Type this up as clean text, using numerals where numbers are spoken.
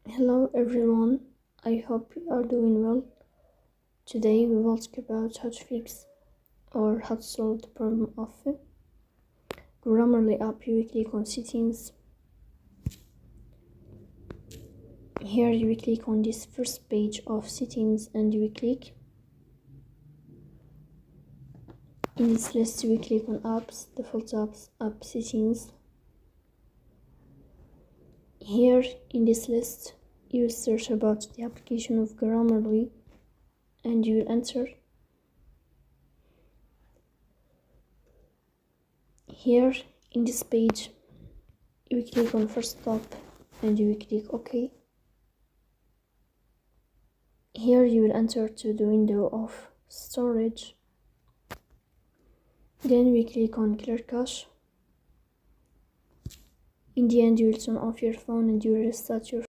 Hello everyone, I hope you are doing well. Today we will talk about how to fix or how to solve the problem of Grammarly app. You will click on settings. Here you will click on this first page of settings and you will click. In this list you will click on apps, default apps, app settings. Here in this list you will search about the application of Grammarly and you will enter. Here in this page you will click on first stop and you will click OK. Here you will enter to the window of storage. Then we click on clear cache. In the end you will turn off your phone and you will restart your